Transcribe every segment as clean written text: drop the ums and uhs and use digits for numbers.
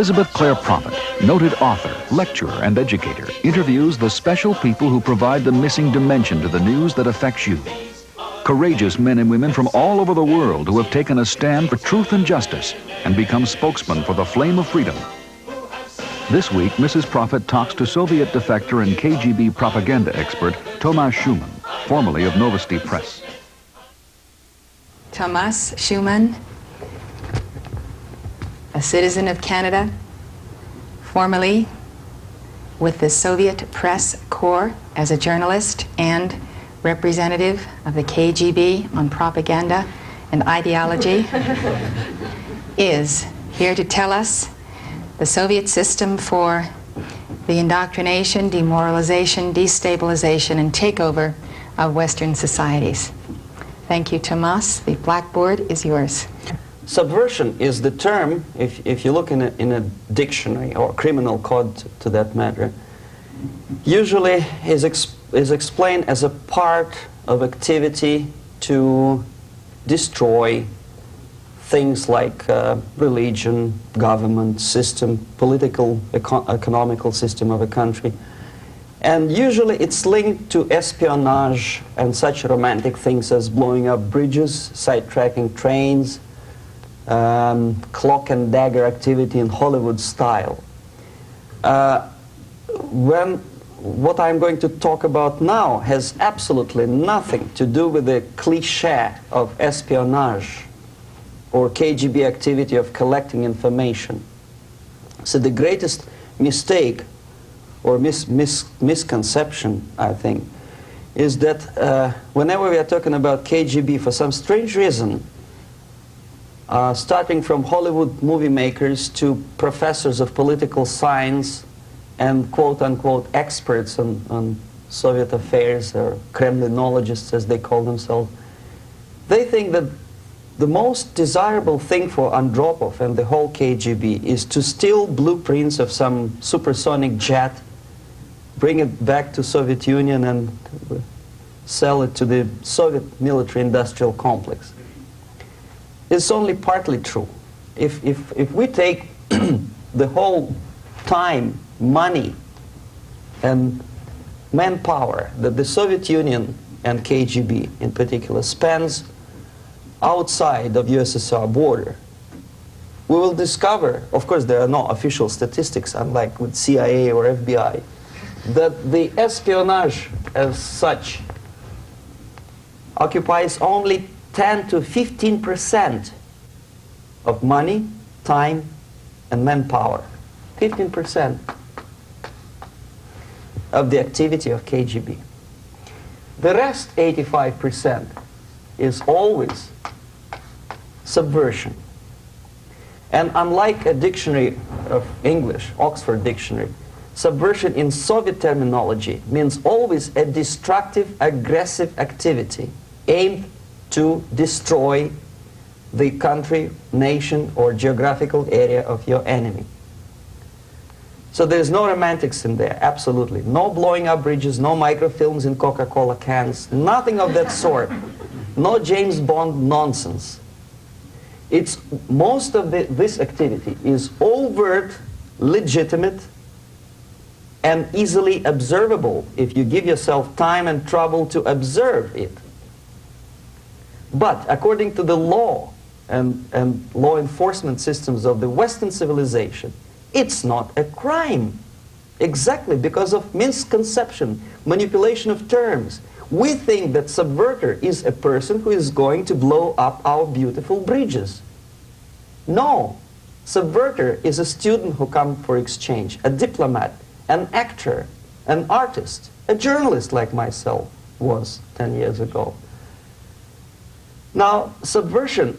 Elizabeth Clare Prophet, noted author, lecturer, and educator, interviews the special people who provide the missing dimension to the news that affects you. Courageous men and women from all over the world who have taken a stand for truth and justice and become spokesmen for the flame of freedom. This week, Mrs. Prophet talks to Soviet defector and KGB propaganda expert TOMAS SCHUMAN, formerly of Novosti Press. TOMAS SCHUMAN, a citizen of Canada, formerly with the Soviet Press Corps as a journalist and representative of the KGB on propaganda and ideology, is here to tell us the Soviet system for the indoctrination, demoralization, destabilization, and takeover of Western societies. Thank you, Tomas. The blackboard is yours. Subversion is the term, if you look in a dictionary or criminal code to that matter, usually is explained as a part of activity to destroy things like religion, government, system, political, economical system of a country. And usually it's linked to espionage and such romantic things as blowing up bridges, sidetracking trains, cloak and dagger activity in Hollywood style. What I'm going to talk about now has absolutely nothing to do with the cliché of espionage or KGB activity of collecting information. So the greatest mistake or misconception, I think, is that whenever we are talking about KGB, for some strange reason, starting from Hollywood movie makers to professors of political science and quote-unquote experts on Soviet affairs, or Kremlinologists as they call themselves, they think that the most desirable thing for Andropov and the whole KGB is to steal blueprints of some supersonic jet, bring it back to Soviet Union and sell it to the Soviet military-industrial complex. It's only partly true. If we take the whole time, money, and manpower that the Soviet Union and KGB in particular spends outside of USSR border, we will discover, of course there are no official statistics unlike with CIA or FBI, that the espionage as such occupies only 10 to 15% of money, time, and manpower. 15% of the activity of KGB. The rest, 85%, is always subversion. And unlike a dictionary of English, Oxford Dictionary, subversion in Soviet terminology means always a destructive, aggressive activity aimed to destroy the country, nation, or geographical area of your enemy. So there's no romantics in there, absolutely. No blowing up bridges, no microfilms in Coca-Cola cans, nothing of that sort. No James Bond nonsense. It's most of this activity is overt, legitimate, and easily observable if you give yourself time and trouble to observe it. But according to the law and law enforcement systems of the Western civilization, it's not a crime. Exactly because of misconception, manipulation of terms. We think that subverter is a person who is going to blow up our beautiful bridges. No, subverter is a student who comes for exchange, a diplomat, an actor, an artist, a journalist like myself was 10 years ago. Now, subversion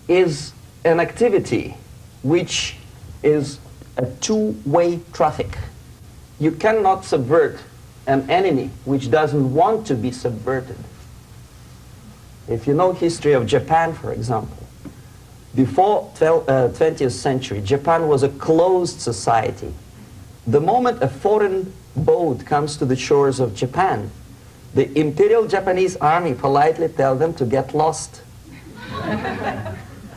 is an activity which is a two-way traffic. You cannot subvert an enemy which doesn't want to be subverted. If you know history of Japan, for example, before 20th century, Japan was a closed society. The moment a foreign boat comes to the shores of Japan, the Imperial Japanese Army politely tells them to get lost.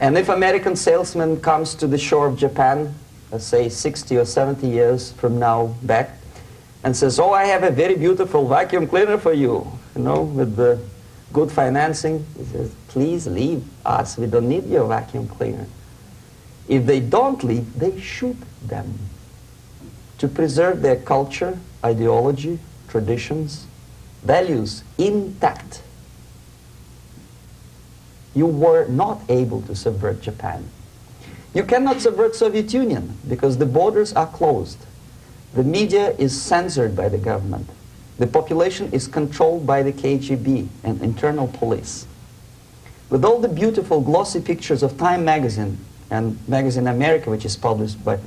And if American salesman comes to the shore of Japan, let's say 60 or 70 years from now back, and says, oh, I have a very beautiful vacuum cleaner for you, with the good financing, he says, please leave us, we don't need your vacuum cleaner. If they don't leave, they shoot them to preserve their culture, ideology, traditions, values intact. You were not able to subvert Japan. You cannot subvert Soviet Union because the borders are closed. The media is censored by the government. The population is controlled by the KGB and internal police. With all the beautiful glossy pictures of Time magazine and Magazine America, which is published by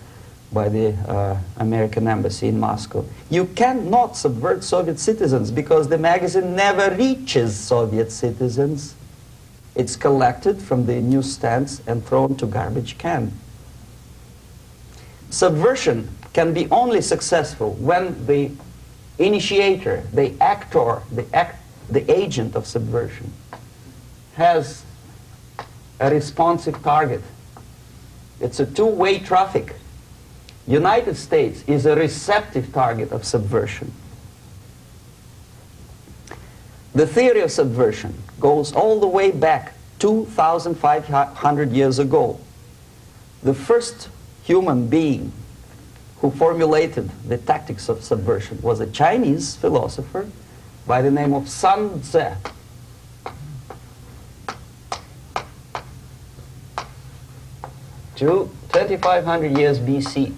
the American embassy in Moscow, you cannot subvert Soviet citizens because the magazine never reaches Soviet citizens. It's collected from the newsstands and thrown to garbage can. Subversion can be only successful when the initiator, the actor, the agent of subversion has a responsive target. It's a two-way traffic. United States is a receptive target of subversion. The theory of subversion goes all the way back 2,500 years ago. The first human being who formulated the tactics of subversion was a Chinese philosopher by the name of Sun Tzu. To 2,500 years BC.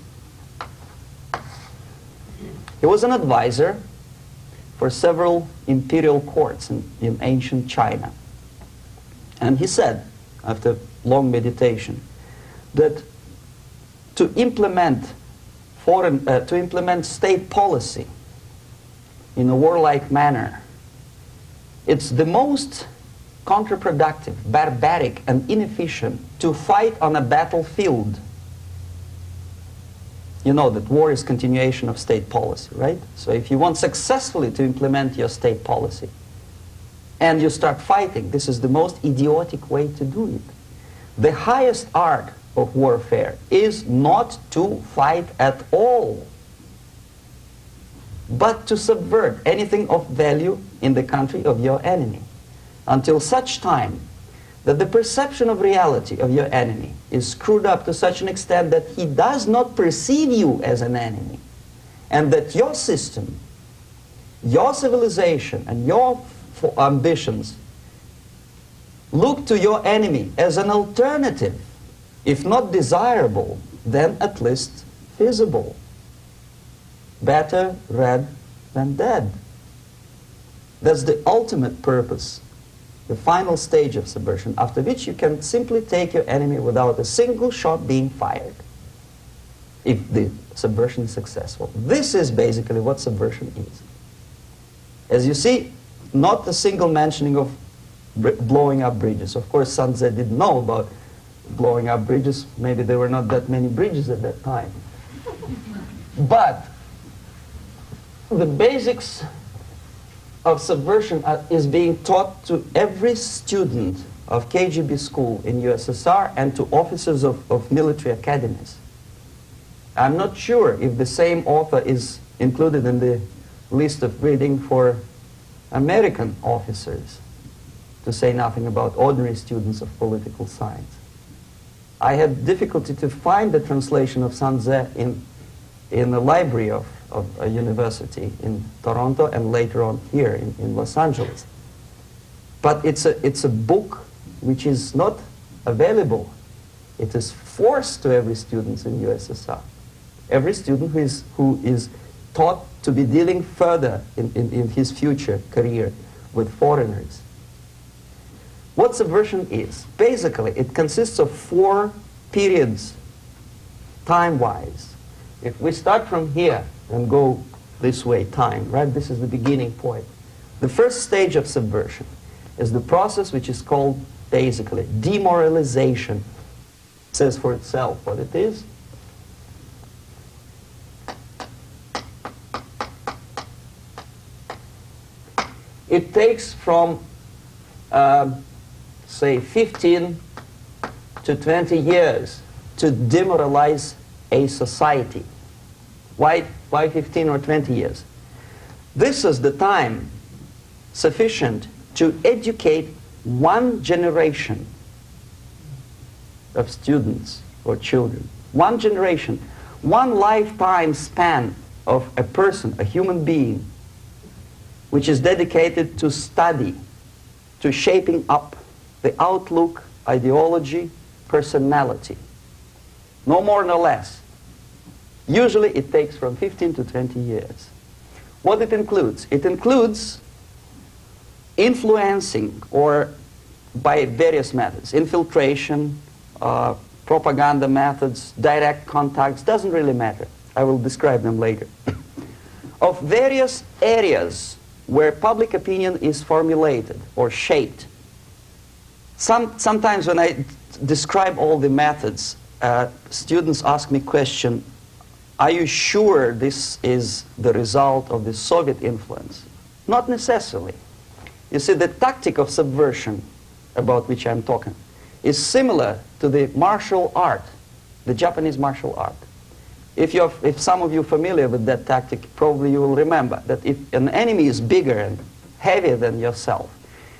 He was an advisor for several imperial courts in ancient China. And he said, after long meditation, that to implement state policy in a warlike manner, it's the most counterproductive, barbaric, and inefficient to fight on a battlefield. You know that war is continuation of state policy, right? So if you want successfully to implement your state policy and you start fighting, this is the most idiotic way to do it. The highest art of warfare is not to fight at all, but to subvert anything of value in the country of your enemy, until such time that the perception of reality of your enemy is screwed up to such an extent that he does not perceive you as an enemy, and that your system, your civilization, and your ambitions look to your enemy as an alternative, if not desirable, then at least feasible. Better red than dead. That's the ultimate purpose, the final stage of subversion, after which you can simply take your enemy without a single shot being fired, if the subversion is successful. This is basically what subversion is. As you see, not a single mentioning of blowing up bridges. Of course, Sun Tzu didn't know about blowing up bridges. Maybe there were not that many bridges at that time. But the basics of subversion is being taught to every student of KGB school in USSR and to officers of military academies. I'm not sure if the same author is included in the list of reading for American officers, to say nothing about ordinary students of political science. I had difficulty to find the translation of Sun Tzu in the library of a university in Toronto and later on here in Los Angeles. But it's a book which is not available. It is forced to every student in USSR. Every student who is taught to be dealing further in his future career with foreigners. What subversion is? Basically, it consists of 4 periods, time-wise. If we start from here and go this way, time, right? This is the beginning point. The first stage of subversion is the process which is called, basically, demoralization. It says for itself what it is. It takes from, say, 15 to 20 years to demoralize a society. Why 15 or 20 years? This is the time sufficient to educate one generation of students or children. One generation, one lifetime span of a person, a human being, which is dedicated to study, to shaping up the outlook, ideology, personality. No more, no less. Usually it takes from 15 to 20 years. What it includes? It includes influencing, or by various methods, infiltration, propaganda methods, direct contacts, doesn't really matter. I will describe them later. Of various areas where public opinion is formulated or shaped. Sometimes when I describe all the methods, students ask me question, are you sure this is the result of the Soviet influence? Not necessarily. You see, the tactic of subversion, about which I'm talking, is similar to the martial art, the Japanese martial art. If some of you are familiar with that tactic, probably you will remember that if an enemy is bigger and heavier than yourself,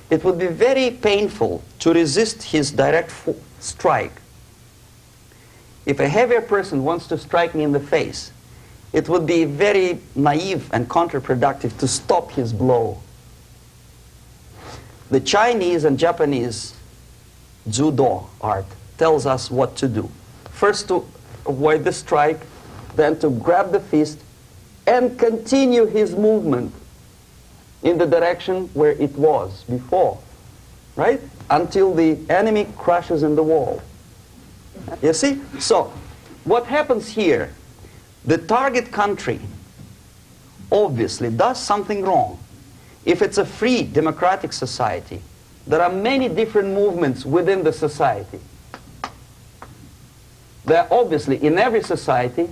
it would be very painful to resist his direct strike. If a heavier person wants to strike me in the face, it would be very naive and counterproductive to stop his blow. The Chinese and Japanese judo art tells us what to do. First to avoid the strike, then to grab the fist and continue his movement in the direction where it was before, right? Until the enemy crashes in the wall. You see? So, what happens here? The target country obviously does something wrong. If it's a free democratic society, there are many different movements within the society. There are obviously, in every society,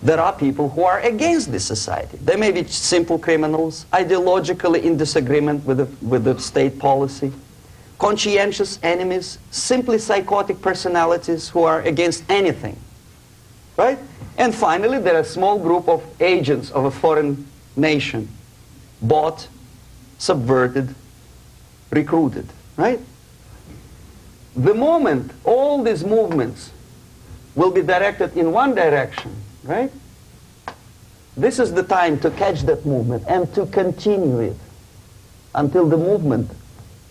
there are people who are against this society. They may be simple criminals, ideologically in disagreement with the state policy, conscientious enemies, simply psychotic personalities who are against anything, right? And finally, there are a small group of agents of a foreign nation, bought, subverted, recruited, right? The moment all these movements will be directed in one direction, right? This is the time to catch that movement and to continue it until the movement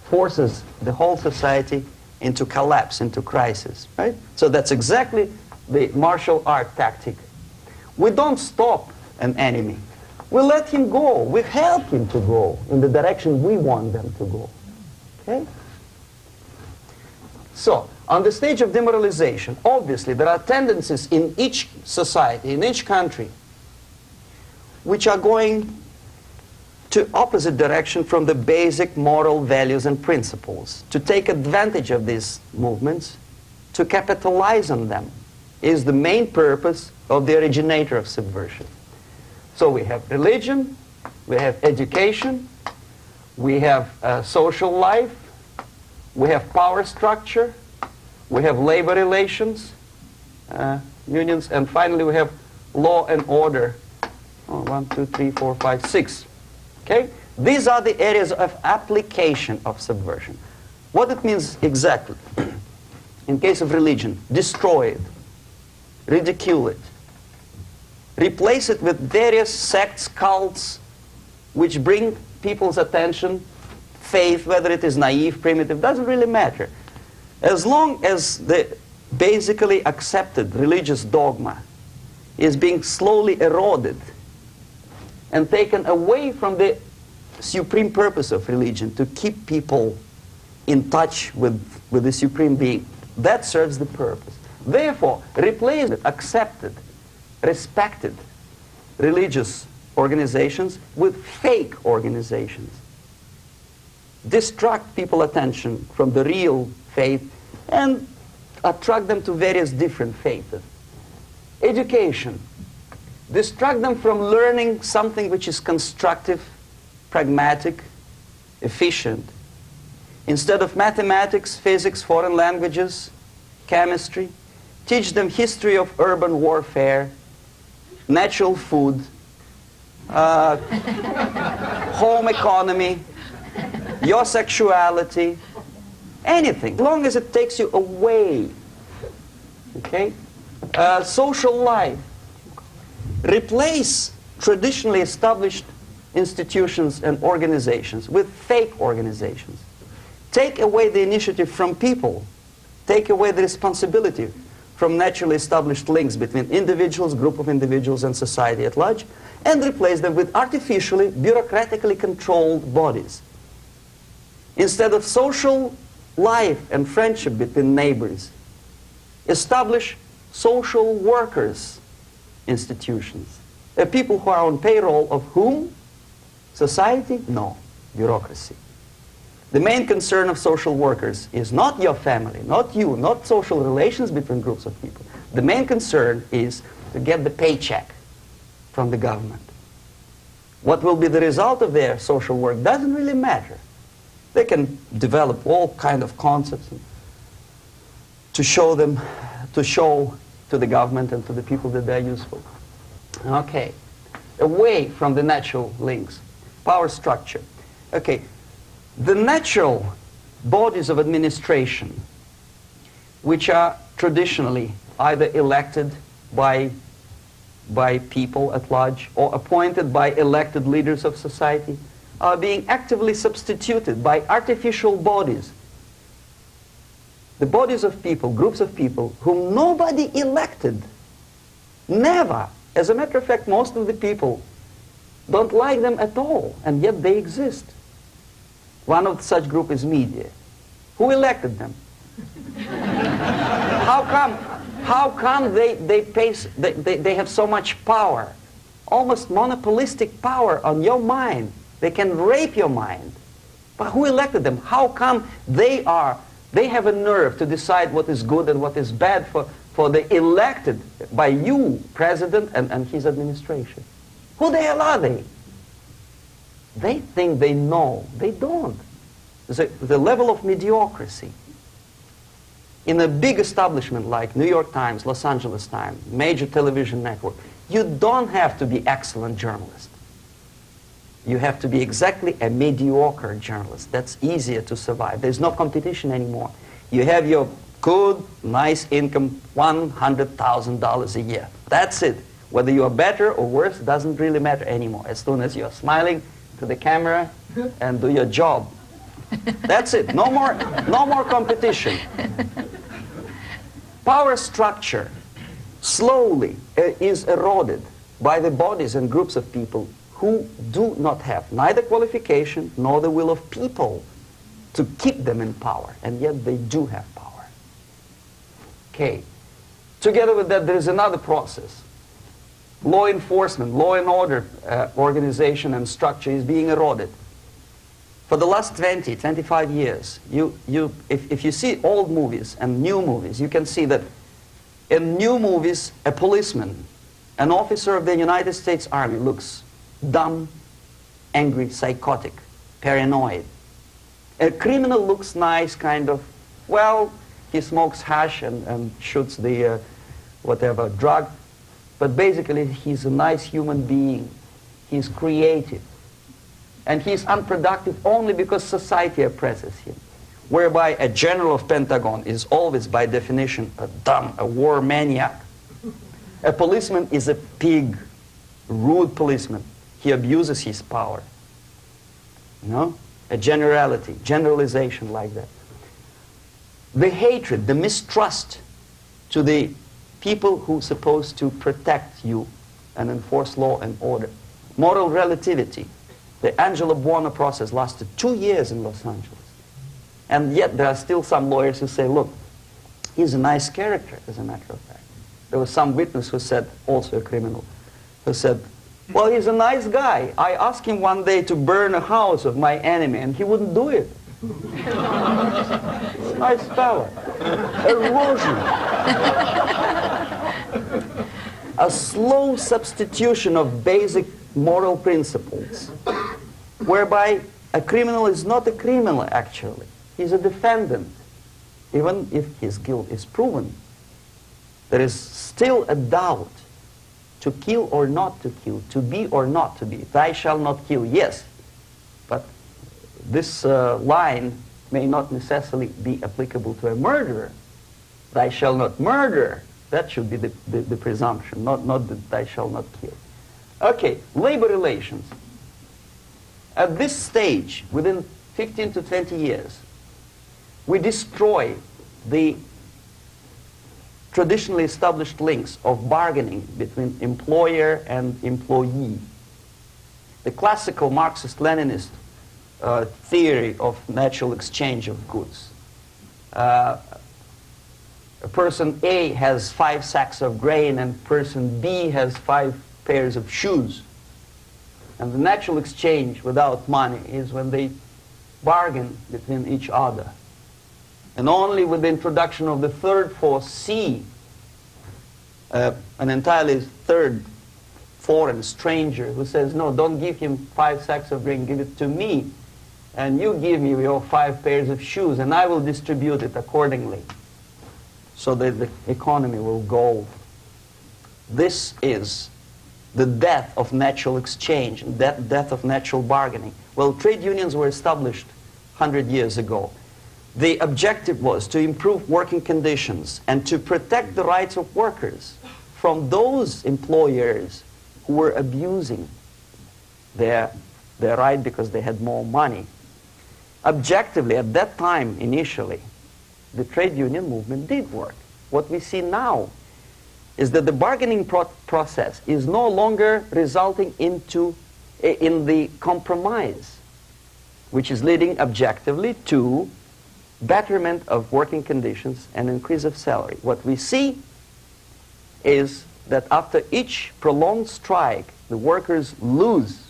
forces the whole society into collapse, into crisis, right? So that's exactly the martial art tactic. We don't stop an enemy. We let him go. We help him to go in the direction we want them to go. Okay? So, on the stage of demoralization, obviously there are tendencies in each society, in each country, which are going to opposite direction from the basic moral values and principles. To take advantage of these movements, to capitalize on them, is the main purpose of the originator of subversion. So we have religion, we have education, we have social life, we have power structure, we have labor relations, unions, and finally we have law and order. 1, 2, 3, 4, 5, 6. Okay? These are the areas of application of subversion. What it means exactly? In case of religion, destroy it, ridicule it, replace it with various sects, cults, which bring people's attention, faith, whether it is naive, primitive, doesn't really matter. As long as the basically accepted religious dogma is being slowly eroded and taken away from the supreme purpose of religion, to keep people in touch with the supreme being, that serves the purpose. Therefore, replace accepted, respected religious organizations with fake organizations. Distract people's attention from the real faith and attract them to various different faiths. Education. Distract them from learning something which is constructive, pragmatic, efficient, Instead of mathematics, physics, foreign languages, chemistry, teach them history of urban warfare, natural food, home economy, your sexuality, anything, as long as it takes you away, okay? Social life. Replace traditionally established institutions and organizations with fake organizations. Take away the initiative from people. Take away the responsibility from naturally established links between individuals, group of individuals, and society at large, and replace them with artificially, bureaucratically controlled bodies. Instead of social life and friendship between neighbors, establish social workers institutions. People who are on payroll of whom? Society? No. Bureaucracy. The main concern of social workers is not your family, not you, not social relations between groups of people. The main concern is to get the paycheck from the government. What will be the result of their social work doesn't really matter. They can develop all kind of concepts to show to the government and to the people that they're useful. Okay, away from the natural links. Power structure. Okay, the natural bodies of administration, which are traditionally either elected by people at large or appointed by elected leaders of society, are being actively substituted by artificial bodies. The bodies of people, groups of people, whom nobody elected. Never. As a matter of fact, most of the people don't like them at all, and yet they exist. One of such group is media. Who elected them? How come they have so much power? Almost monopolistic power on your mind. They can rape your mind. But who elected them? How come they have a nerve to decide what is good and what is bad for the elected by you, president, and his administration? Who the hell are they? They think they know. They don't. The level of mediocrity. In a big establishment like New York Times, Los Angeles Times, major television network, you don't have to be excellent journalist. You have to be exactly a mediocre journalist. That's easier to survive. There's no competition anymore. You have your good, nice income, $100,000 a year. That's it. Whether you are better or worse doesn't really matter anymore. As soon as you're smiling to the camera and do your job. That's it. No more competition. Power structure slowly is eroded by the bodies and groups of people who do not have neither qualification nor the will of people to keep them in power, and yet they do have power. Okay. Together with that, there is another process. Law enforcement, law and order organization and structure is being eroded. For the last 20, 25 years, if you see old movies and new movies, you can see that in new movies, a policeman, an officer of the United States Army looks dumb, angry, psychotic, paranoid. A criminal looks nice, kind of, well, he smokes hash and shoots the whatever drug, but basically he's a nice human being. He's creative. And he's unproductive only because society oppresses him. Whereby a general of Pentagon is always, by definition, a war maniac. A policeman is a pig, rude policeman. He abuses his power. You know? A generalization like that. The hatred, the mistrust to the people who are supposed to protect you and enforce law and order. Moral relativity. The Angelo Buono process lasted 2 years in Los Angeles. And yet there are still some lawyers who say, look, he's a nice character, as a matter of fact. There was some witness who said, also a criminal, who said, well, he's a nice guy. I asked him one day to burn a house of my enemy, and he wouldn't do it. Nice fella. Erosion. A slow substitution of basic moral principles, whereby a criminal is not a criminal, actually. He's a defendant. Even if his guilt is proven, there is still a doubt to kill or not to kill, to be or not to be. Thou shalt not kill, yes. But this line may not necessarily be applicable to a murderer. Thou shalt not murder. That should be the presumption, not that thou shalt not kill. Okay, labor relations. At this stage, within 15 to 20 years, we destroy the traditionally established links of bargaining between employer and employee. The classical Marxist-Leninist theory of natural exchange of goods. Person A has 5 sacks of grain and person B has 5 pairs of shoes. And the natural exchange without money is when they bargain between each other. And only with the introduction of the third force, C, an entirely third foreign stranger who says, no, don't give him 5 sacks of grain, give it to me. And you give me your 5 pairs of shoes and I will distribute it accordingly, so that the economy will go. This is the death of natural exchange, death of natural bargaining. Well, trade unions were established 100 years ago. The objective was to improve working conditions and to protect the rights of workers from those employers who were abusing their right because they had more money. Objectively, at that time, initially, the trade union movement did work. What we see now is that the bargaining process is no longer resulting in the compromise, which is leading objectively to betterment of working conditions and increase of salary. What we see is that after each prolonged strike, the workers lose.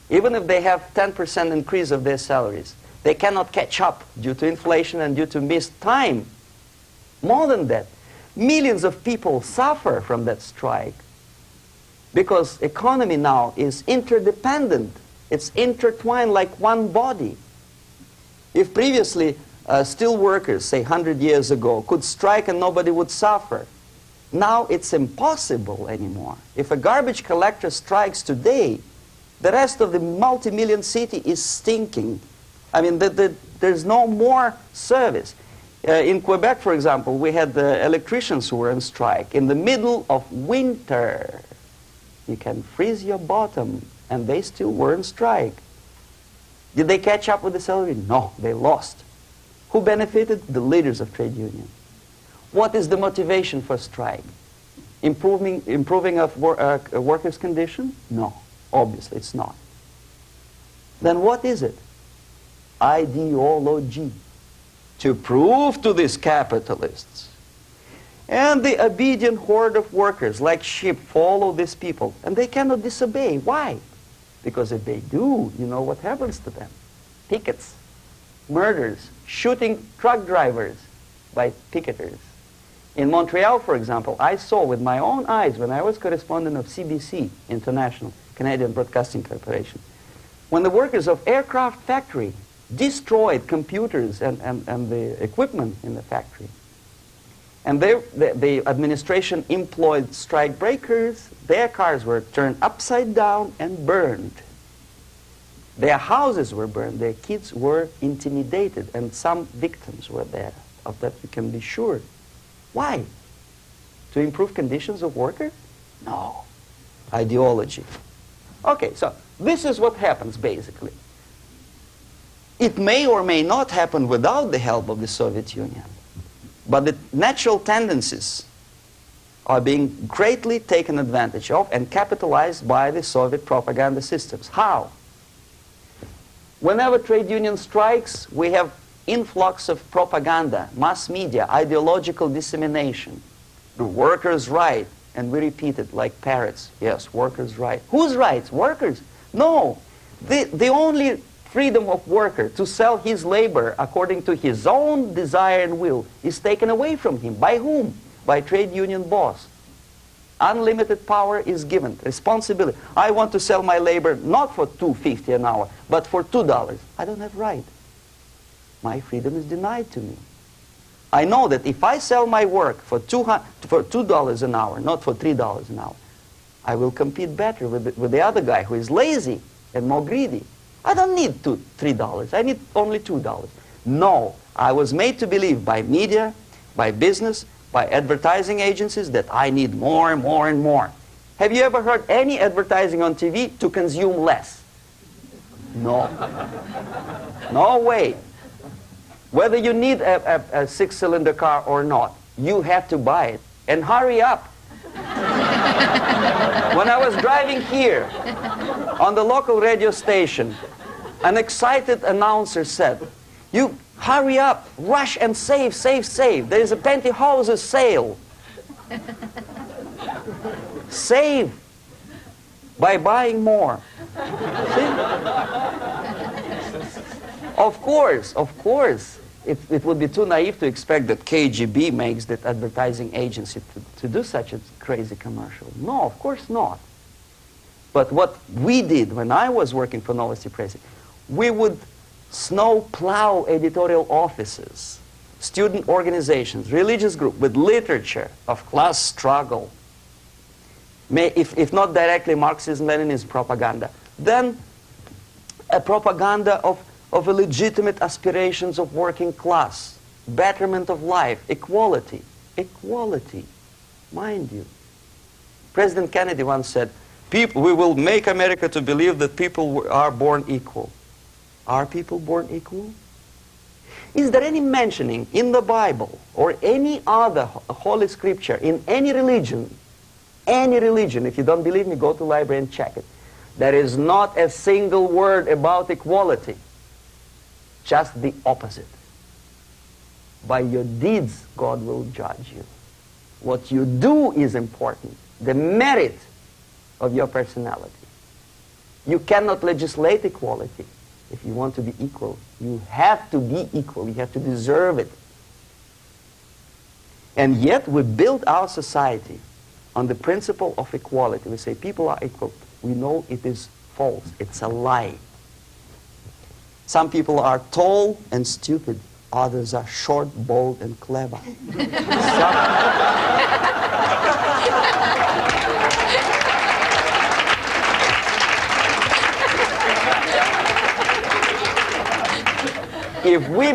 Even if they have 10% increase of their salaries, they cannot catch up due to inflation and due to missed time. More than that, millions of people suffer from that strike because economy now is interdependent. It's intertwined like one body. If previously steel workers, say 100 years ago, could strike and nobody would suffer, now it's impossible anymore. If a garbage collector strikes today, the rest of the multi-million city is stinking. I mean, there's no more service. In Quebec, for example, we had the electricians who were on strike in the middle of winter. You can freeze your bottom, and they still were on strike. Did they catch up with the salary? No, they lost. Who benefited? The leaders of trade unions. What is the motivation for strike? Improving of workers' condition? No, obviously it's not. Then what is it? Ideology. To prove to these capitalists. And the obedient horde of workers, like sheep, follow these people. And they cannot disobey. Why? Because if they do, you know what happens to them. Pickets, murders, shooting truck drivers by picketers. In Montreal, for example, I saw with my own eyes when I was correspondent of CBC International, Canadian Broadcasting Corporation, when the workers of aircraft factory destroyed computers and the equipment in the factory. And the administration employed strike breakers. Their cars were turned upside down and burned. Their houses were burned. Their kids were intimidated. And some victims were there. Of that we can be sure. Why? To improve conditions of workers? No. Ideology. Okay, so this is what happens basically. It may or may not happen without the help of the Soviet Union. But the natural tendencies are being greatly taken advantage of and capitalized by the Soviet propaganda systems. How? Whenever trade union strikes, we have influx of propaganda, mass media, ideological dissemination. The workers' right, and we repeat it like parrots. Yes, workers' right. Whose rights? Workers? No. The only freedom of worker to sell his labor according to his own desire and will is taken away from him. By whom? By trade union boss. Unlimited power is given. Responsibility. I want to sell my labor not for $2.50 an hour, but for $2. I don't have right. my freedom is denied to me. I know that if I sell my work for $2 an hour, not for $3 an hour, I will compete better with the other guy who is lazy and more greedy. I don't need $3. I need only $2. No, I was made to believe by media, by business, by advertising agencies that I need more and more and more. Have you ever heard any advertising on TV to consume less? No. No way. Whether you need a six-cylinder car or not, you have to buy it. And hurry up. When I was driving here on the local radio station, an excited announcer said, "You hurry up, rush and save, save, save. There is a pantyhose sale." Save by buying more. See? Of course. It would be too naive to expect that KGB makes that advertising agency to do such a crazy commercial. No, of course not. But what we did when I was working for Novosti Press, we would snow plow editorial offices, student organizations, religious groups with literature of class struggle, if not directly Marxism-Leninism propaganda, then a propaganda of legitimate aspirations of working class, betterment of life, equality. Equality, mind you. President Kennedy once said, we will make America to believe that people are born equal. Are people born equal? Is there any mentioning in the Bible or any other holy scripture in any religion, if you don't believe me, go to the library and check it. There is not a single word about equality. Just the opposite. By your deeds, God will judge you. What you do is important. The merit of your personality. You cannot legislate equality. If you want to be equal, you have to be equal. You have to deserve it. And yet we build our society on the principle of equality. We say people are equal. We know it is false. It's a lie. Some people are tall and stupid. Others are short, bold, and clever. If we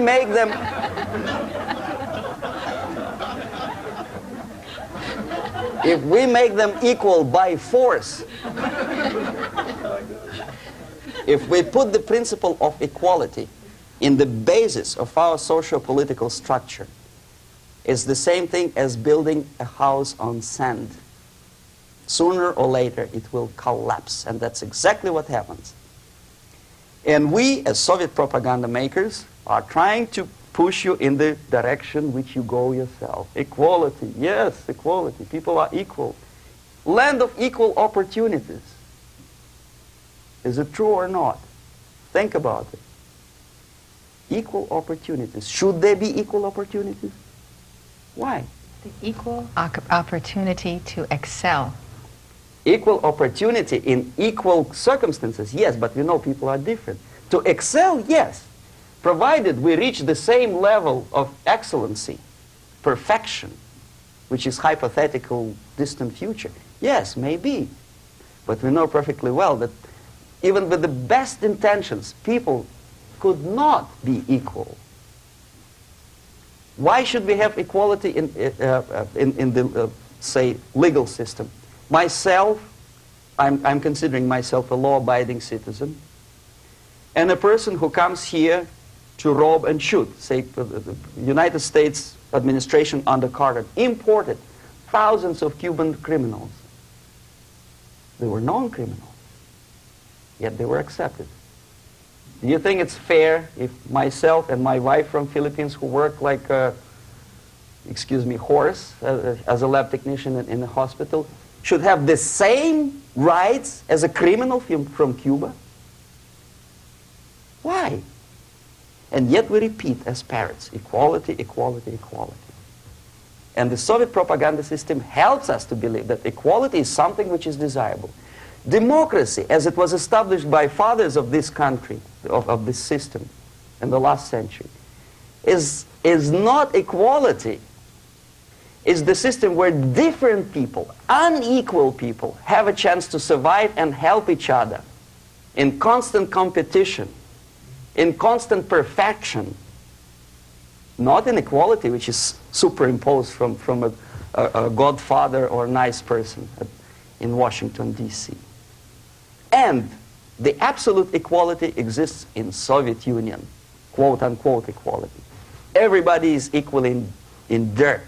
make them equal by force, if we put the principle of equality in the basis of our socio-political structure, it's the same thing as building a house on sand. Sooner or later, it will collapse, and that's exactly what happens. And we, as Soviet propaganda makers, are trying to push you in the direction which you go yourself. Equality, yes, equality. People are equal. Land of equal opportunities. Is it true or not? Think about it. Equal opportunities. Should there be equal opportunities? Why? The equal opportunity to excel. Equal opportunity in equal circumstances, yes, but we know people are different. To excel, yes, provided we reach the same level of excellency, perfection, which is hypothetical, distant future. Yes, maybe. But we know perfectly well that even with the best intentions, people could not be equal. Why should we have equality in the, say, legal system? Myself, I'm considering myself a law-abiding citizen, and a person who comes here to rob and shoot, say, the United States administration under Carter imported thousands of Cuban criminals. They were non-criminals, yet they were accepted. Do you think it's fair if myself and my wife from Philippines, who work like a, excuse me, horse as a lab technician in a hospital, should have the same rights as a criminal from Cuba? Why? And yet we repeat as parrots, equality, equality, equality. And the Soviet propaganda system helps us to believe that equality is something which is desirable. Democracy, as it was established by fathers of this country, of this system in the last century, is not equality. It's the system where different people, unequal people, have a chance to survive and help each other in constant competition, in constant perfection, not in equality, which is superimposed from a godfather or nice person in Washington, D.C. And the absolute equality exists in Soviet Union, quote-unquote equality. Everybody is equal in dirt,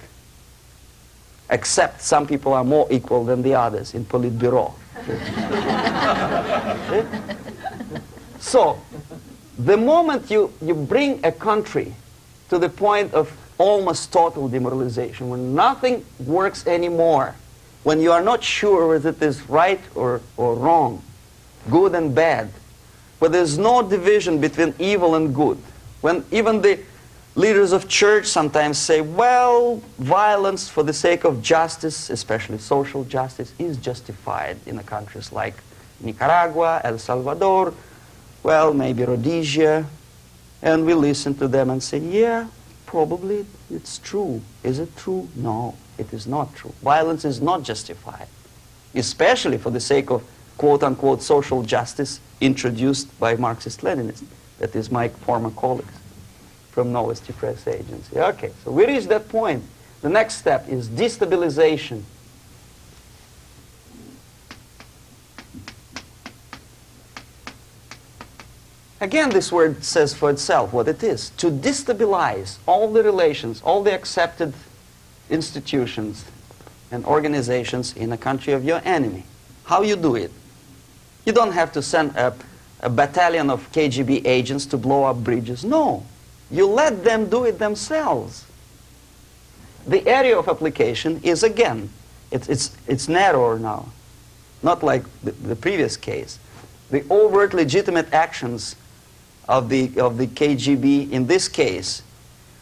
except some people are more equal than the others in Politburo. So, the moment you bring a country to the point of almost total demoralization, when nothing works anymore, when you are not sure whether it is right or wrong, good and bad, where there's no division between evil and good, when even the leaders of church sometimes say, well, violence for the sake of justice, especially social justice, is justified in countries like Nicaragua, El Salvador, well, maybe Rhodesia, and we listen to them and say, yeah, probably it's true. Is it true? No, it is not true. Violence is not justified, especially for the sake of quote-unquote social justice introduced by Marxist-Leninists, that is my former colleagues from Novosti Press Agency. Okay, so we reached that point. The next step is destabilization. Again, this word says for itself what it is. To destabilize all the relations, all the accepted institutions and organizations in a country of your enemy. How you do it? You don't have to send a battalion of KGB agents to blow up bridges. No. You let them do it themselves. The area of application is, again, it's narrower now. Not like the previous case. The overt legitimate actions of the KGB in this case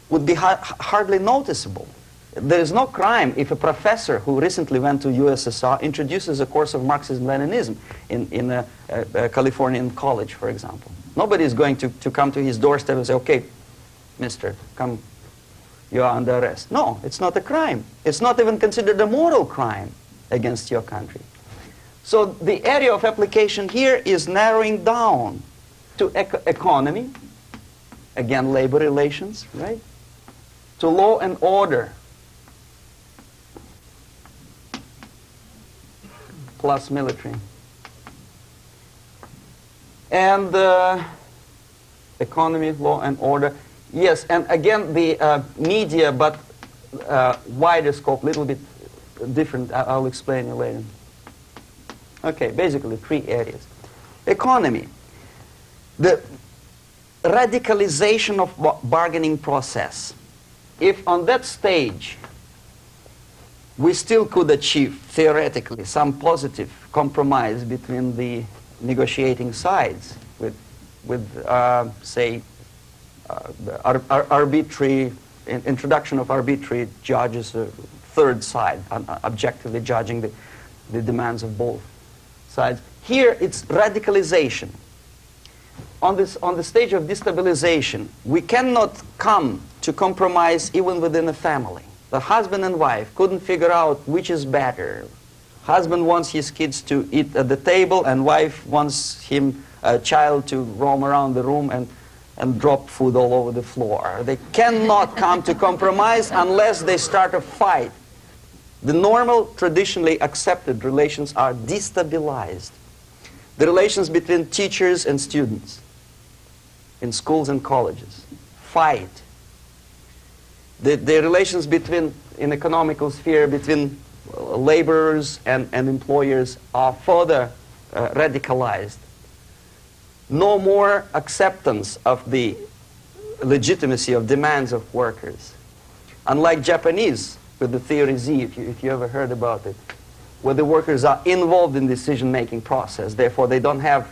would be hardly noticeable. There is no crime if a professor who recently went to USSR introduces a course of Marxism-Leninism in a Californian college, for example. Nobody is going to come to his doorstep and say, okay, mister, come, you are under arrest. No, it's not a crime. It's not even considered a moral crime against your country. So the area of application here is narrowing down to economy, again, labor relations, right? To law and order, plus military. And economy, law and order. Yes, and again, the media, but wider scope, little bit different. I'll explain you later. Okay, basically 3 areas. Economy. The radicalization of bargaining process. If on that stage we still could achieve, theoretically, some positive compromise between the negotiating sides with say, arbitrary, introduction of arbitrary judges, third side, objectively judging the demands of both sides. Here it's radicalization. On the stage of destabilization, we cannot come to compromise even within a family. The husband and wife couldn't figure out which is better. Husband wants his kids to eat at the table, and wife wants a child to roam around the room and drop food all over the floor. They cannot come to compromise unless they start a fight. The normal, traditionally accepted relations are destabilized. The relations between teachers and students in schools and colleges fight. The relations between, in economical sphere, between laborers and employers are further radicalized. No more acceptance of the legitimacy of demands of workers. Unlike Japanese, with the theory Z, if you ever heard about it, where the workers are involved in the decision-making process, therefore they don't have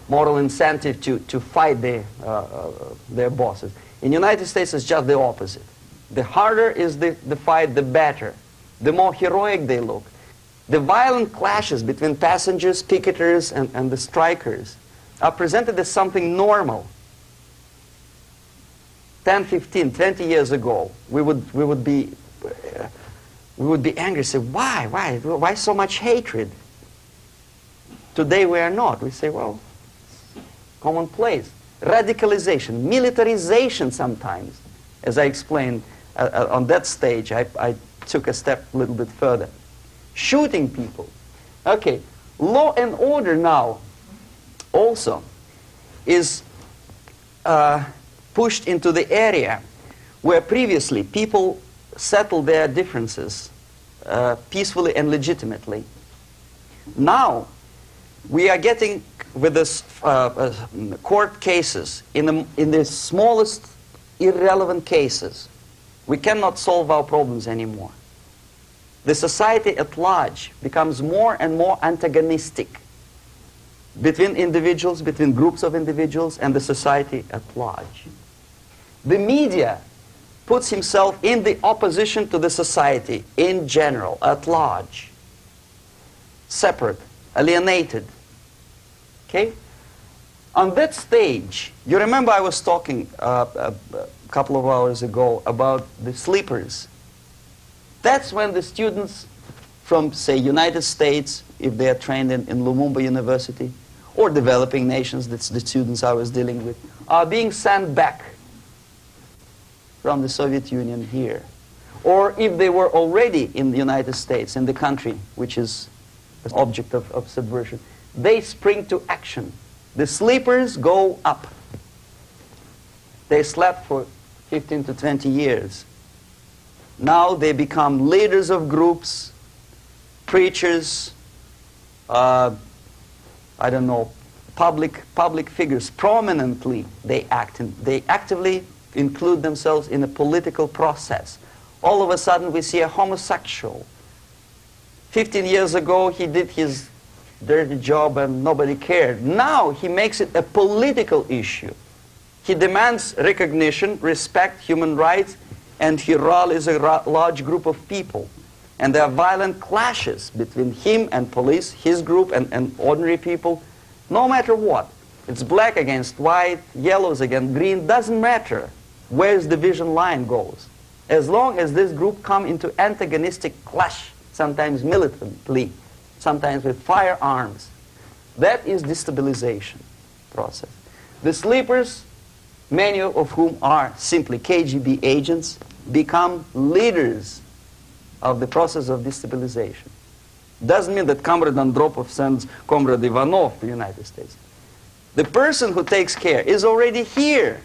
moral incentive to fight their bosses. In the United States, it's just the opposite. The harder is the fight, the better. The more heroic they look. The violent clashes between passengers, picketers, and the strikers are presented as something normal. 10, 15, 20 years ago, we would be angry, say, why so much hatred? Today we are not. We say, well, commonplace. Radicalization, militarization sometimes. As I explained on that stage, I took a step a little bit further. Shooting people. Okay, law and order now also is pushed into the area where previously people settled their differences peacefully and legitimately. Now we are getting with this court cases in the smallest irrelevant cases. We cannot solve our problems anymore. The society at large becomes more and more antagonistic between individuals, between groups of individuals, and the society at large. The media puts himself in the opposition to the society in general, at large. Separate, alienated. Okay? On that stage, you remember I was talking a couple of hours ago about the sleepers. That's when the students from, say, United States, if they are trained in Lumumba University, or developing nations, that's the students I was dealing with, are being sent back from the Soviet Union here. Or if they were already in the United States, in the country which is the object of subversion, they spring to action. The sleepers go up. They slept for 15 to 20 years. Now they become leaders of groups, preachers, I don't know, public figures. Prominently they actively include themselves in a political process. All of a sudden we see a homosexual. 15 years ago he did his dirty job and nobody cared. Now he makes it a political issue. He demands recognition, respect, human rights, and he rallies a large group of people. And there are violent clashes between him and police, his group and ordinary people, no matter what. It's black against white, yellows against green, doesn't matter where the division line goes. As long as this group come into antagonistic clash, sometimes militantly, sometimes with firearms, that is destabilization process. The sleepers, many of whom are simply KGB agents, become leaders of the process of destabilization. Doesn't mean that Comrade Andropov sends Comrade Ivanov to the United States. The person who takes care is already here.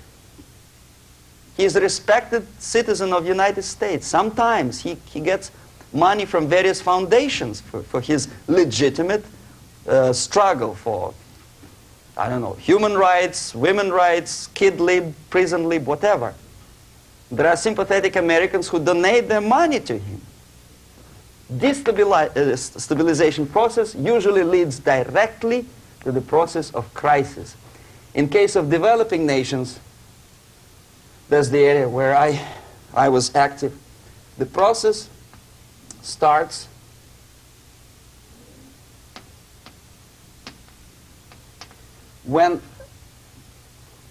He is a respected citizen of the United States. Sometimes he gets money from various foundations for his legitimate struggle for, I don't know, human rights, women's rights, kid lib, prison lib, whatever. There are sympathetic Americans who donate their money to him. This stabilization process usually leads directly to the process of crisis. In case of developing nations, that's the area where I was active. The process starts when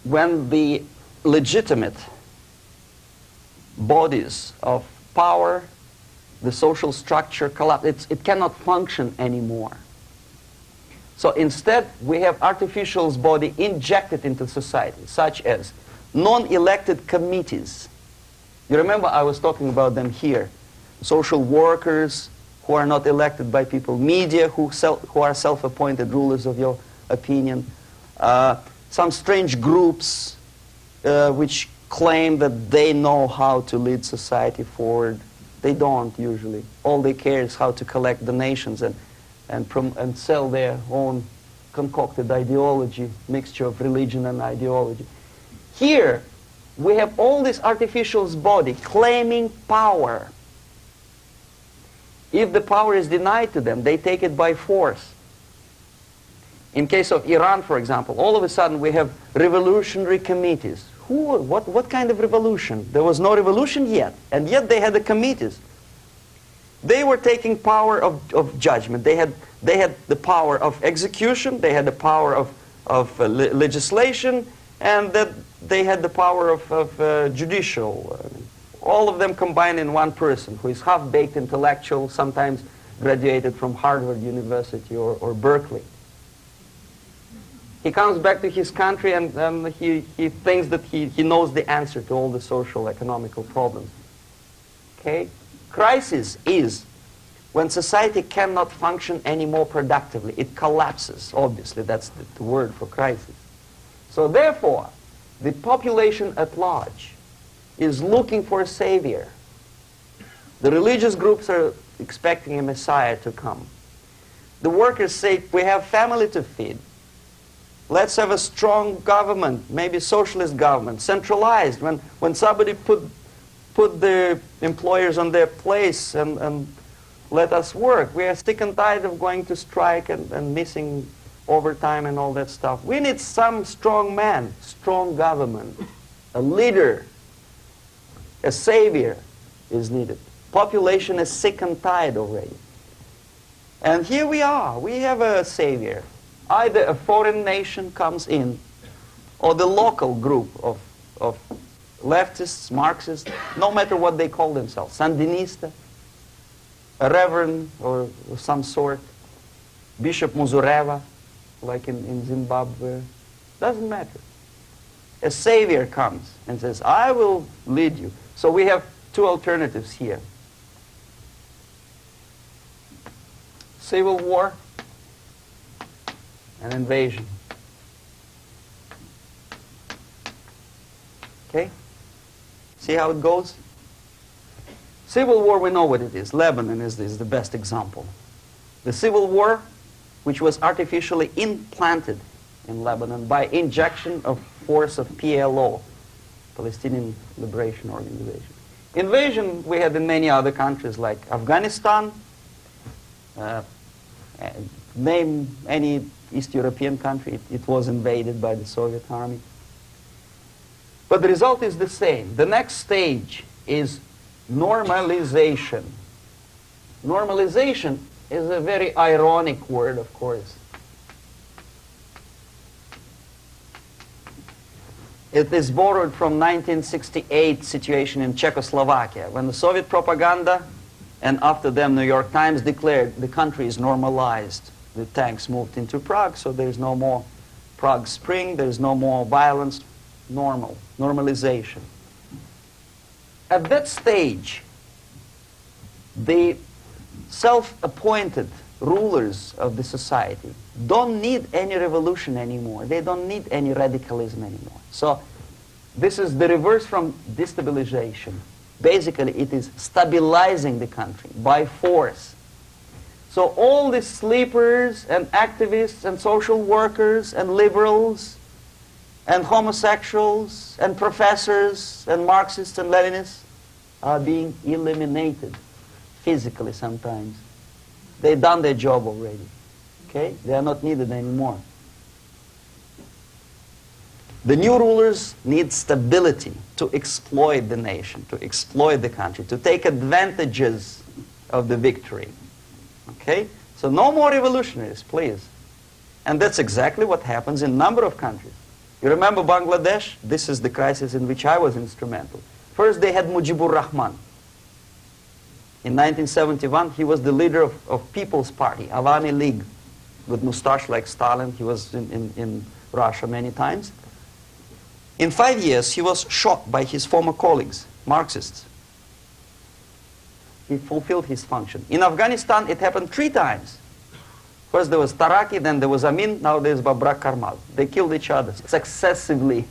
the legitimate bodies of power, the social structure collapse. It cannot function anymore. So instead, we have artificial body injected into society, such as non-elected committees. You remember I was talking about them here. Social workers who are not elected by people, media who are self-appointed rulers of your opinion, some strange groups which claim that they know how to lead society forward. They don't usually. All they care is how to collect donations and sell their own concocted ideology, mixture of religion and ideology. Here, we have all this artificial body claiming power. If the power is denied to them, they take it by force. In case of Iran, for example, all of a sudden we have revolutionary committees. What kind of revolution? There was no revolution yet, and yet they had the committees. They were taking power of judgment. They had the power of execution. They had the power of legislation, and that they had the power of judicial. All of them combined in one person who is half-baked intellectual, sometimes graduated from Harvard University or Berkeley. He comes back to his country and he thinks that he knows the answer to all the social, economical problems. Okay? Crisis is when society cannot function any more productively. It collapses, obviously. That's the word for crisis. So therefore, the population at large is looking for a savior. The religious groups are expecting a messiah to come. The workers say, we have family to feed. Let's have a strong government, maybe socialist government, centralized. When somebody put the employers on their place and let us work. We are sick and tired of going to strike and missing overtime and all that stuff. We need some strong man, strong government, a leader, a savior is needed. Population is sick and tired already. And here we are. We have a savior. Either a foreign nation comes in, or the local group of leftists, Marxists, no matter what they call themselves, Sandinista, a reverend or some sort, Bishop Muzureva, like in Zimbabwe, doesn't matter. A savior comes and says, I will lead you. So we have two alternatives here. Civil war and invasion. Okay? See how it goes? Civil war, we know what it is. Lebanon is the best example. The civil war, which was artificially implanted in Lebanon by injection of force of PLO, Palestinian Liberation Organization. Invasion we had in many other countries like Afghanistan, name any East European country, it was invaded by the Soviet army. But the result is the same. The next stage is normalization. Normalization is a very ironic word, of course. It is borrowed from 1968 situation in Czechoslovakia, when the Soviet propaganda and after them New York Times declared the country is normalized. The tanks moved into Prague, so there's no more Prague Spring, there's no more violence, normalization. At that stage, the self-appointed rulers of the society don't need any revolution anymore. They don't need any radicalism anymore. So this is the reverse from destabilization. Basically, it is stabilizing the country by force. So all the sleepers and activists and social workers and liberals and homosexuals and professors and Marxists and Leninists are being eliminated physically sometimes. They've done their job already. Okay? They are not needed anymore. The new rulers need stability to exploit the nation, to exploit the country, to take advantages of the victory. Okay? So no more revolutionaries, please. And that's exactly what happens in a number of countries. You remember Bangladesh? This is the crisis in which I was instrumental. First they had Mujibur Rahman. In 1971, he was the leader of People's Party, Awami League, with mustache like Stalin. He was in Russia many times. In 5 years, he was shot by his former colleagues, Marxists. He fulfilled his function. In Afghanistan, it happened 3 times. First there was Taraki, then there was Amin, now there's Babrak Karmal. They killed each other successively,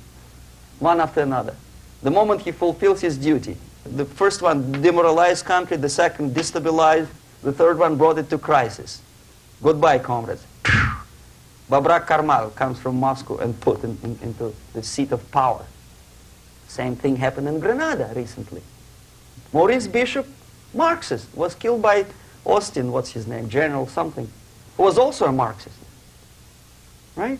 one after another. The moment he fulfills his duty, the first one demoralized country, the second destabilized, the third one brought it to crisis. Goodbye, comrades. Babrak Karmal comes from Moscow and put into the seat of power. Same thing happened in Grenada recently. Maurice Bishop, Marxist, was killed by Austin, what's his name, General something, who was also a Marxist. Right?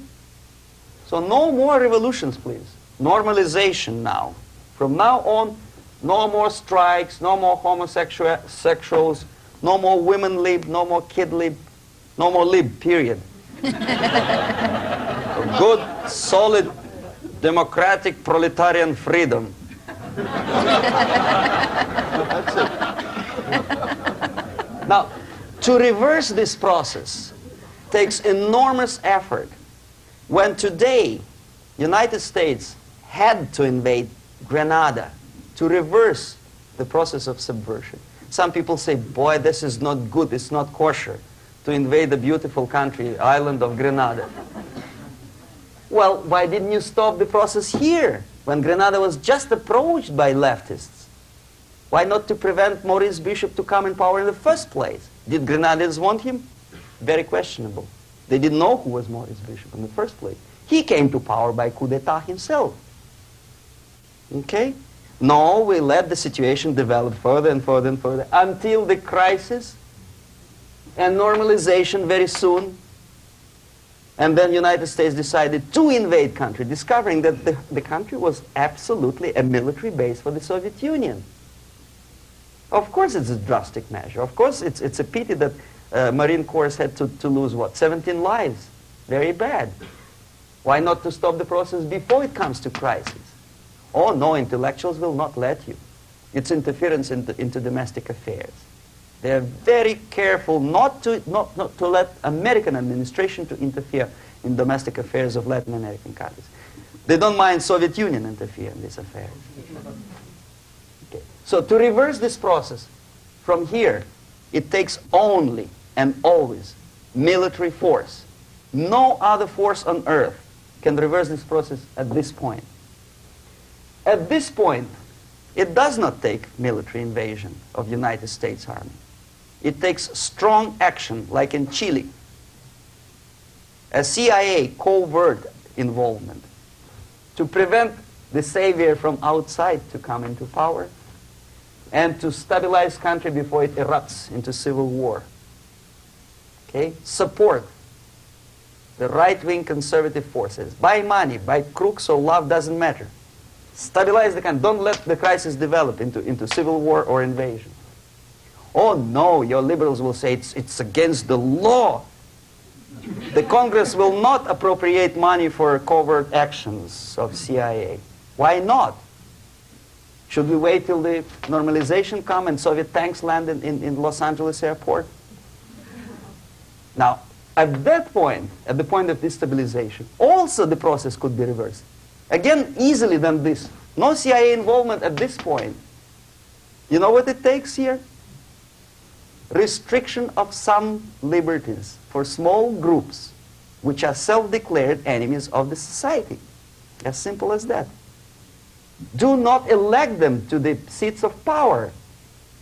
So no more revolutions, please. Normalization now. From now on, no more strikes, no more homosexuals, no more women lib, no more kid lib, no more lib, period. A good, solid democratic proletarian freedom. That's it. Now, to reverse this process takes enormous effort. When today, United States had to invade Grenada to reverse the process of subversion. Some people say, boy, this is not good, it's not kosher to invade the beautiful country, island of Grenada. Well, why didn't you stop the process here, when Grenada was just approached by leftists? Why not to prevent Maurice Bishop to come in power in the first place? Did Grenadians want him? Very questionable. They didn't know who was Maurice Bishop in the first place. He came to power by coup d'etat himself. Okay? No, we let the situation develop further and further and further until the crisis and normalization very soon. And then the United States decided to invade country, discovering that the country was absolutely a military base for the Soviet Union. Of course it's a drastic measure. Of course it's a pity that Marine Corps had to lose, what, 17 lives. Very bad. Why not to stop the process before it comes to crisis? Oh no, intellectuals will not let you. It's interference into domestic affairs. They are very careful not to let American administration to interfere in domestic affairs of Latin American countries. They don't mind Soviet Union interfere in these affairs. Okay. So to reverse this process from here, it takes only and always military force. No other force on earth can reverse this process at this point. At this point, it does not take military invasion of the United States Army. It takes strong action, like in Chile. A CIA covert involvement to prevent the savior from outside to come into power and to stabilize country before it erupts into civil war. Okay? Support the right-wing conservative forces. By money, by crooks or love, doesn't matter. Stabilize the country. Don't let the crisis develop into civil war or invasion. Oh no, your liberals will say it's against the law. The Congress will not appropriate money for covert actions of CIA. Why not? Should we wait till the normalization come and Soviet tanks land in Los Angeles airport? Now, at that point, at the point of destabilization, also the process could be reversed. Again, easily than this. No CIA involvement at this point. You know what it takes here? Restriction of some liberties for small groups which are self-declared enemies of the society. As simple as that. Do not elect them to the seats of power,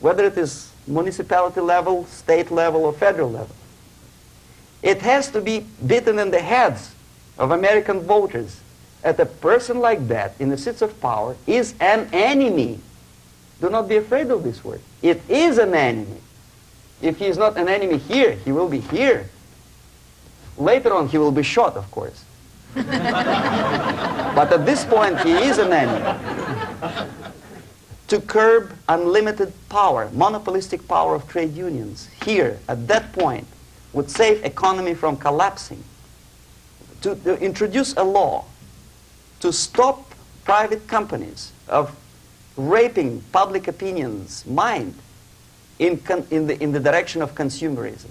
whether it is municipality level, state level, or federal level. It has to be beaten in the heads of American voters that a person like that in the seats of power is an enemy. Do not be afraid of this word. It is an enemy. If he is not an enemy here, he will be here. Later on, he will be shot, of course. But at this point, he is an enemy. To curb unlimited power, monopolistic power of trade unions, here, at that point, would save economy from collapsing. To introduce a law to stop private companies of raping public opinion's mind in the direction of consumerism.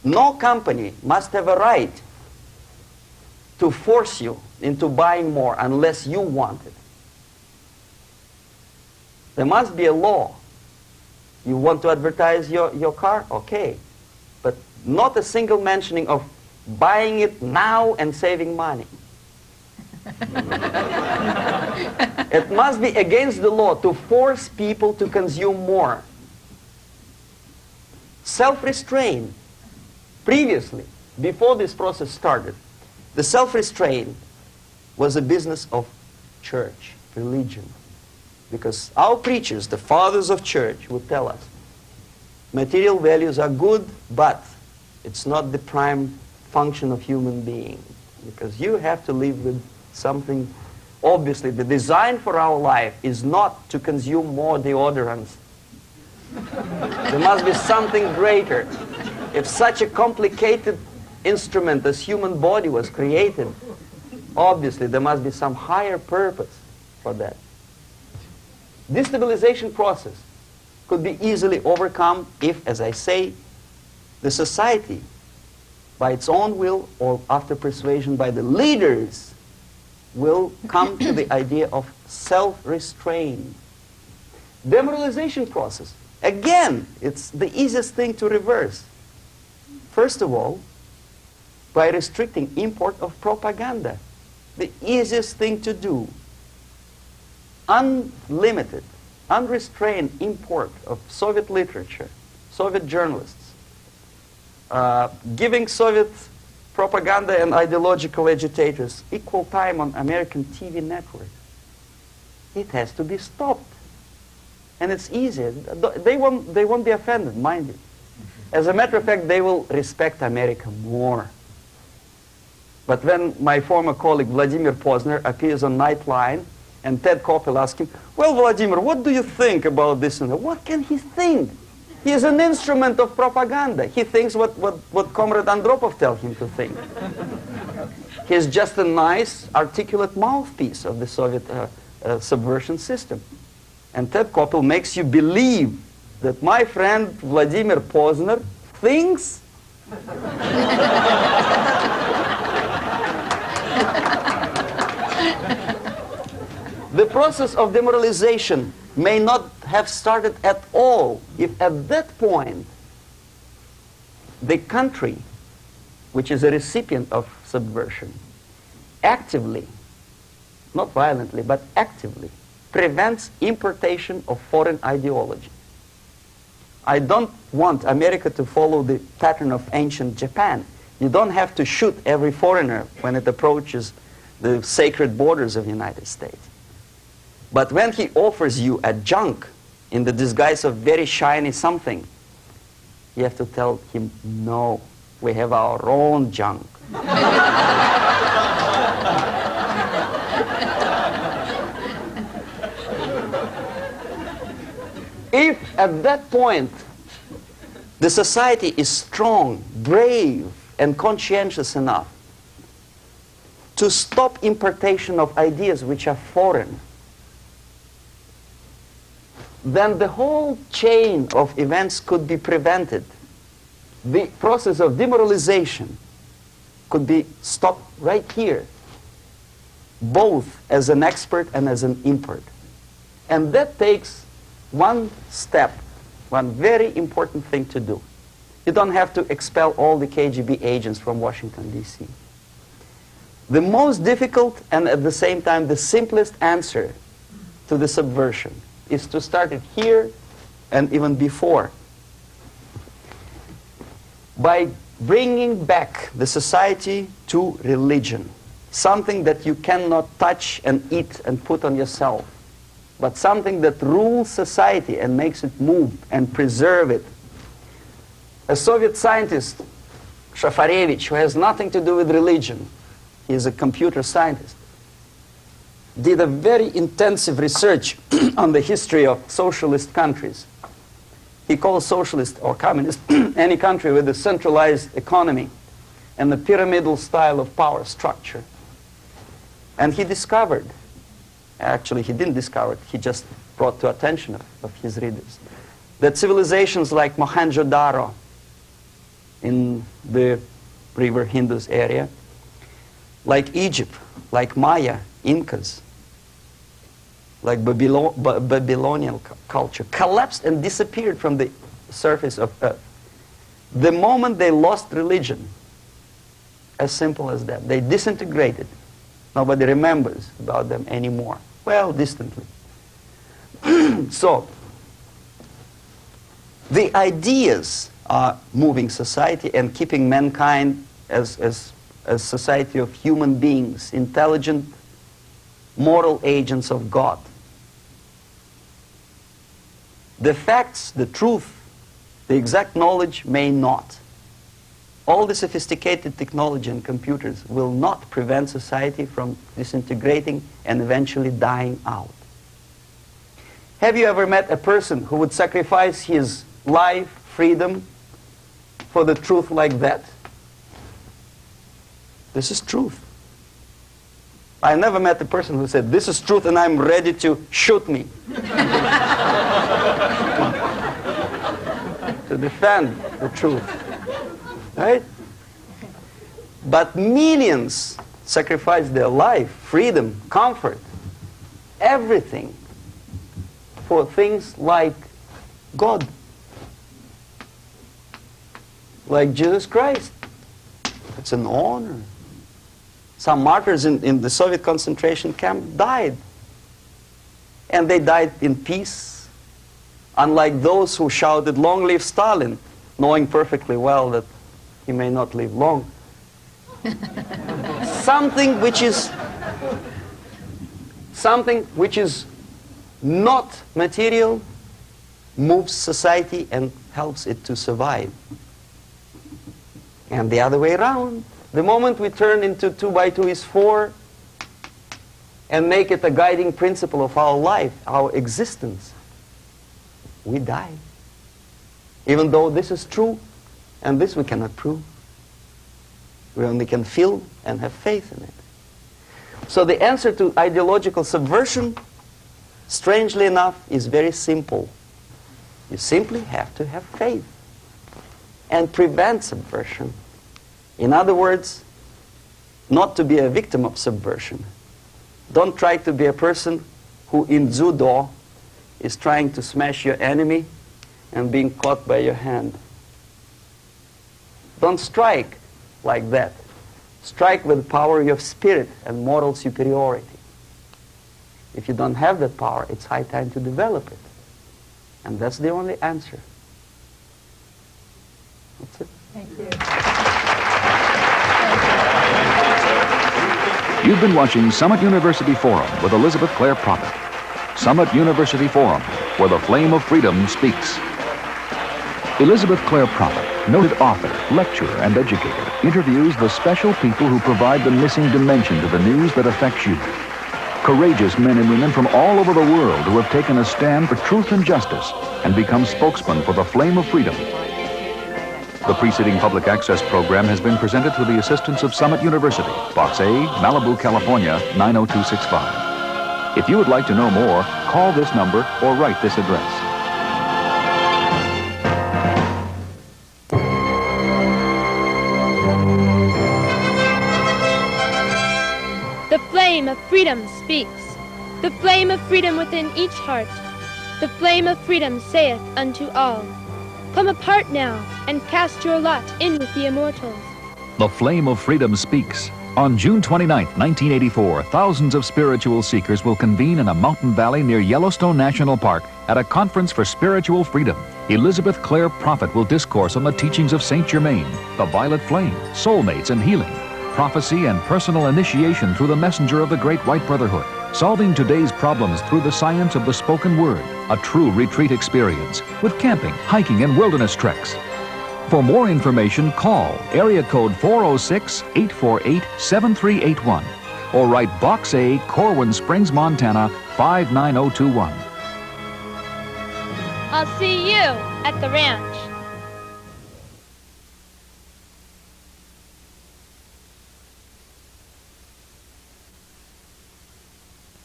No company must have a right to force you into buying more unless you want it. There must be a law. You want to advertise your car? Okay. But not a single mentioning of buying it now and saving money. It must be against the law to force people to consume more. Self-restraint. Previously, before this process started, the self-restraint was a business of church, religion. Because our preachers, the fathers of church, would tell us, material values are good, but it's not the prime function of human being. Because you have to live with something. Obviously, the design for our life is not to consume more deodorants. There must be something greater. If such a complicated instrument as human body was created, Obviously, there must be some higher purpose for that. Destabilization process could be easily overcome if, as I say, the society, by its own will or after persuasion by the leaders, will come to the idea of self-restraint. Demoralization process, again, it's the easiest thing to reverse. First of all, by restricting import of propaganda. The easiest thing to do. Unlimited, unrestrained import of Soviet literature, Soviet journalists, giving Soviet propaganda and ideological agitators equal time on American TV networks. It has to be stopped. And it's easy. They won't be offended, mind you. As a matter of fact, they will respect America more. But when my former colleague Vladimir Posner appears on Nightline and Ted Koppel asks him, well, Vladimir, what do you think about this and that? What can he think? He is an instrument of propaganda. He thinks what Comrade Andropov tells him to think. He is just a nice, articulate mouthpiece of the Soviet subversion system. And Ted Koppel makes you believe that my friend Vladimir Posner thinks the process of demoralization may not have started at all if at that point the country, which is a recipient of subversion, actively, not violently, but actively, prevents importation of foreign ideology. I don't want America to follow the pattern of ancient Japan. You don't have to shoot every foreigner when it approaches the sacred borders of the United States. But when he offers you a junk in the disguise of very shiny something, you have to tell him, no, we have our own junk. If at that point the society is strong, brave, and conscientious enough to stop importation of ideas which are foreign, then the whole chain of events could be prevented. The process of demoralization could be stopped right here, both as an expert and as an import. And that takes one step, one very important thing to do. You don't have to expel all the KGB agents from Washington, D.C. The most difficult and at the same time the simplest answer to the subversion is to start it here and even before, by bringing back the society to religion, something that you cannot touch and eat and put on yourself, but something that rules society and makes it move and preserve it. A Soviet scientist, Shafarevich, who has nothing to do with religion, he is a computer scientist, did a very intensive research on the history of socialist countries. He calls socialist or communist any country with a centralized economy and the pyramidal style of power structure. And he discovered, actually he didn't discover it, he just brought to attention of his readers, that civilizations like Mohenjo-Daro in the river Indus area, like Egypt, like Maya, Incas, like Babylonian culture, collapsed and disappeared from the surface of Earth. The moment they lost religion, as simple as that, they disintegrated. Nobody remembers about them anymore. Well, distantly. So, the ideas are moving society and keeping mankind as a society of human beings, intelligent, moral agents of God. The facts, the truth, the exact knowledge may not. All the sophisticated technology and computers will not prevent society from disintegrating and eventually dying out. Have you ever met a person who would sacrifice his life, freedom, for the truth like that? This is truth. I never met a person who said, this is truth and I'm ready to shoot me. To defend the truth. Right? But millions sacrifice their life, freedom, comfort, everything for things like God, like Jesus Christ. It's an honor. Some martyrs in the Soviet concentration camp died. And they died in peace, unlike those who shouted, "Long live Stalin," knowing perfectly well that he may not live long. Something which is not material moves society and helps it to survive. And the other way around, the moment we turn into 2 by 2 is 4 and make it a guiding principle of our life, our existence, we die. Even though this is true, and this we cannot prove. We only can feel and have faith in it. So the answer to ideological subversion, strangely enough, is very simple. You simply have to have faith and prevent subversion. In other words, not to be a victim of subversion. Don't try to be a person who in judo is trying to smash your enemy and being caught by your hand. Don't strike like that. Strike with the power of spirit and moral superiority. If you don't have that power, it's high time to develop it. And that's the only answer. That's it. Thank you. You've been watching Summit University Forum with Elizabeth Clare Prophet. Summit University Forum, where the flame of freedom speaks. Elizabeth Clare Prophet, noted author, lecturer, and educator, interviews the special people who provide the missing dimension to the news that affects you. Courageous men and women from all over the world who have taken a stand for truth and justice and become spokesmen for the flame of freedom. The preceding public access program has been presented through the assistance of Summit University, Box A, Malibu, California, 90265. If you would like to know more, call this number or write this address. The flame of freedom speaks. The flame of freedom within each heart. The flame of freedom saith unto all, come apart now, and cast your lot in with the immortals. The Flame of Freedom speaks. On June 29, 1984, thousands of spiritual seekers will convene in a mountain valley near Yellowstone National Park at a conference for spiritual freedom. Elizabeth Clare Prophet will discourse on the teachings of Saint Germain, the violet flame, soulmates and healing, prophecy and personal initiation through the messenger of the Great White Brotherhood, solving today's problems through the science of the spoken word, a true retreat experience with camping, hiking, and wilderness treks. For more information, call area code 406-848-7381 or write Box A, Corwin Springs, Montana, 59021. I'll see you at the ranch.